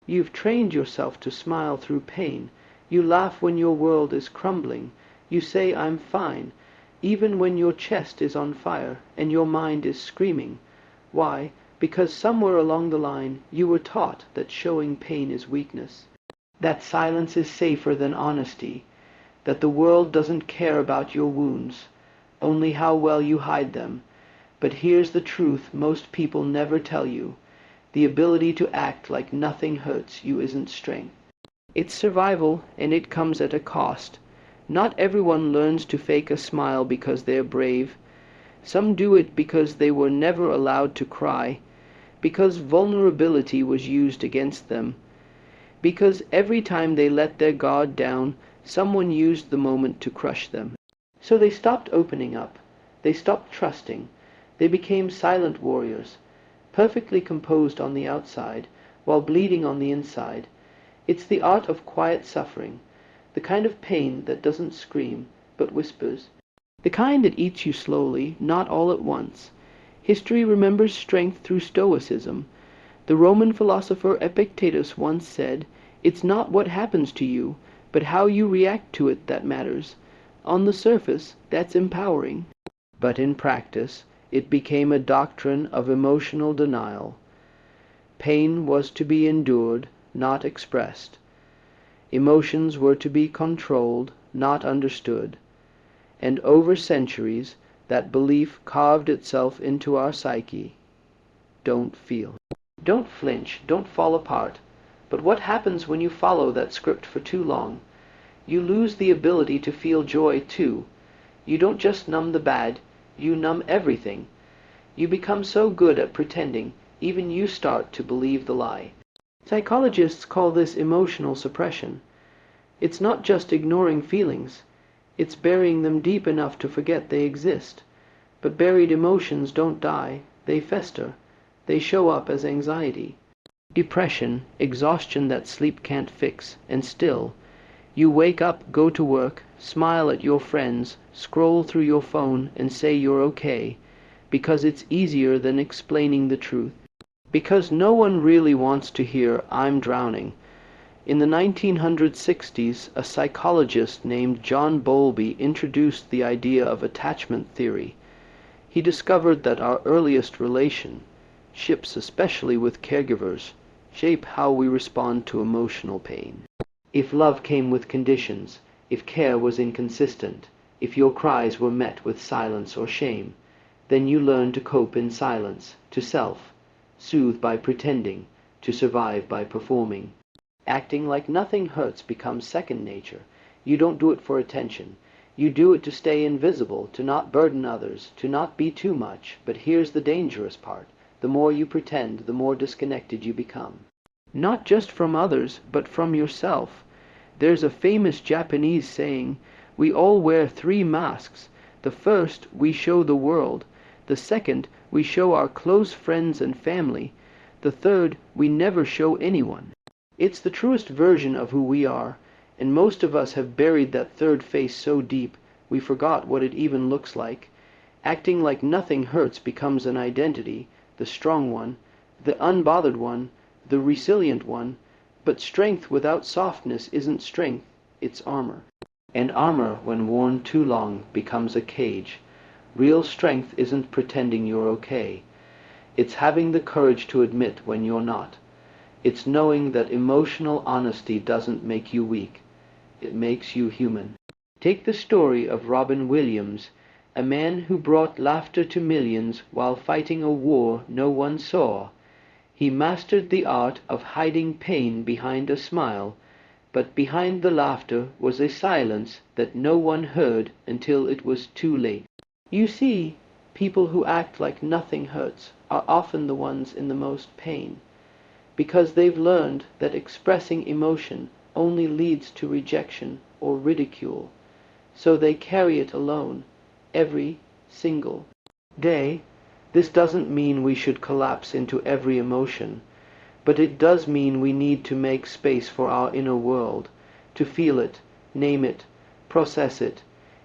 You've trained yourself to smile through pain. You laugh when your world is crumbling. You say, "I'm fine," even when your chest is on fire and your mind is screaming. Why? Because somewhere along the line you were taught that showing pain is weakness, that silence is safer than honesty, that the world doesn't care about your wounds, only how well you hide them. But here's the truth most people never tell you. The ability to act like nothing hurts you isn't strength. It's survival, and it comes at a cost. Not everyone learns to fake a smile because they're brave. Some do it because they were never allowed to cry, because vulnerability was used against them, because every time they let their guard down, someone used the moment to crush them. So they stopped opening up. They stopped trusting. They became silent warriors, perfectly composed on the outside, while bleeding on the inside. It's the art of quiet suffering, the kind of pain that doesn't scream, but whispers. The kind that eats you slowly, not all at once. History remembers strength through Stoicism. The Roman philosopher Epictetus once said, "It's not what happens to you, but how you react to it that matters." On the surface, that's empowering. But in practice, it became a doctrine of emotional denial. Pain was to be endured, not expressed. Emotions were to be controlled, not understood. And over centuries, that belief carved itself into our psyche. Don't feel. Don't flinch, don't fall apart. But what happens when you follow that script for too long? You lose the ability to feel joy too. You don't just numb the bad, you numb everything. You become so good at pretending, even you start to believe the lie. Psychologists call this emotional suppression. It's not just ignoring feelings. It's burying them deep enough to forget they exist. But buried emotions don't die. They fester. They show up as anxiety, depression, exhaustion that sleep can't fix, and still, you wake up, go to work, smile at your friends, scroll through your phone, and say you're okay, because it's easier than explaining the truth. Because no one really wants to hear, "I'm drowning." In the 1960s, a psychologist named John Bowlby introduced the idea of attachment theory. He discovered that our earliest relationships, especially with caregivers, shape how we respond to emotional pain. If love came with conditions, if care was inconsistent, if your cries were met with silence or shame, then you learn to cope in silence, to soothe by pretending, to survive by performing. Acting like nothing hurts becomes second nature. You don't do it for attention. You do it to stay invisible, to not burden others, to not be too much. But here's the dangerous part. The more you pretend, the more disconnected you become. Not just from others, but from yourself. There's a famous Japanese saying, "We all wear 3 masks. The first we show the world. The second we show our close friends and family. The third we never show anyone." It's the truest version of who we are, and most of us have buried that third face so deep we forgot what it even looks like. Acting like nothing hurts becomes an identity, the strong one, the unbothered one, the resilient one. But strength without softness isn't strength, it's armor. And armor, when worn too long, becomes a cage. Real strength isn't pretending you're okay. It's having the courage to admit when you're not. It's knowing that emotional honesty doesn't make you weak. It makes you human. Take the story of Robin Williams, a man who brought laughter to millions while fighting a war no one saw. He mastered the art of hiding pain behind a smile, but behind the laughter was a silence that no one heard until it was too late. You see, people who act like nothing hurts are often the ones in the most pain, because they've learned that expressing emotion only leads to rejection or ridicule, so they carry it alone, every single day. This doesn't mean we should collapse into every emotion, but it does mean we need to make space for our inner world, to feel it, name it, process it,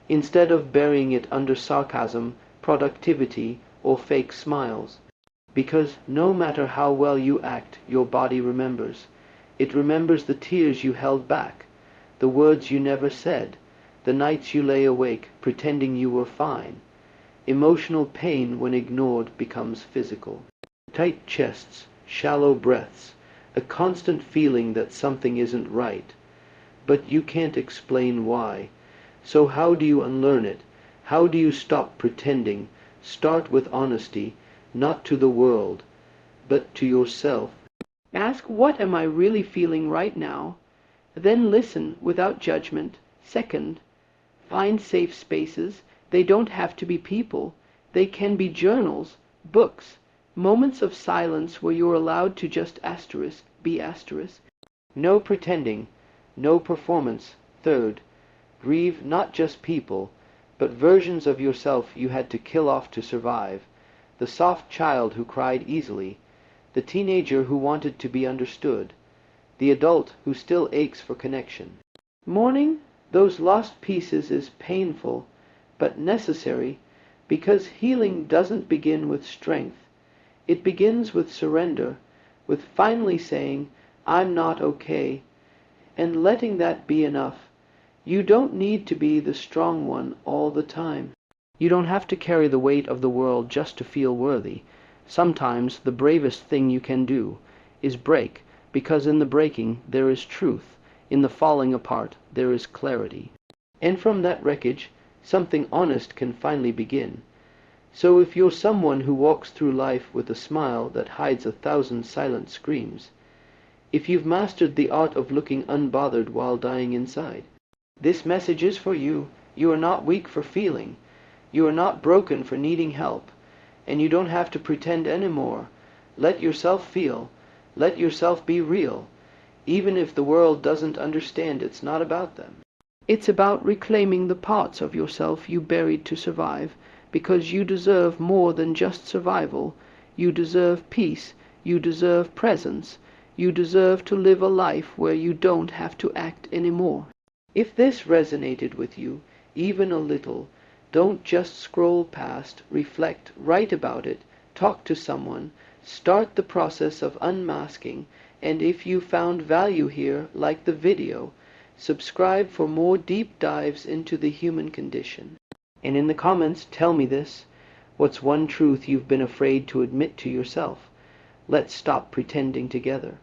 instead of burying it under sarcasm, productivity, or fake smiles. Because no matter how well you act, your body remembers. It remembers the tears you held back, the words you never said, the nights you lay awake pretending you were fine. Emotional pain, when ignored, becomes physical. Tight chests, shallow breaths, a constant feeling that something isn't right. But you can't explain why. So how do you unlearn it? How do you stop pretending? Start with honesty, not to the world, but to yourself. Ask, what am I really feeling right now? Then listen without judgment. Second, find safe spaces. They don't have to be people. They can be journals, books, moments of silence where you're allowed to just be asterisk. No pretending, no performance. Third, grieve not just people, but versions of yourself you had to kill off to survive. The soft child who cried easily, the teenager who wanted to be understood, the adult who still aches for connection. Mourning those lost pieces is painful, but necessary, because healing doesn't begin with strength. It begins with surrender, with finally saying, I'm not okay, and letting that be enough. You don't need to be the strong one all the time. You don't have to carry the weight of the world just to feel worthy. Sometimes the bravest thing you can do is break, because in the breaking there is truth, in the falling apart there is clarity. And from that wreckage, something honest can finally begin. So if you're someone who walks through life with a smile that hides 1,000 silent screams, if you've mastered the art of looking unbothered while dying inside, this message is for you. You are not weak for feeling. You are not broken for needing help. And you don't have to pretend anymore. Let yourself feel. Let yourself be real. Even if the world doesn't understand, it's not about them. It's about reclaiming the parts of yourself you buried to survive, because you deserve more than just survival. You deserve peace. You deserve presence. You deserve to live a life where you don't have to act anymore. If this resonated with you, even a little, don't just scroll past. Reflect, write about it, talk to someone, start the process of unmasking, and if you found value here, like the video, subscribe for more deep dives into the human condition. And in the comments, tell me this. What's one truth you've been afraid to admit to yourself? Let's stop pretending together.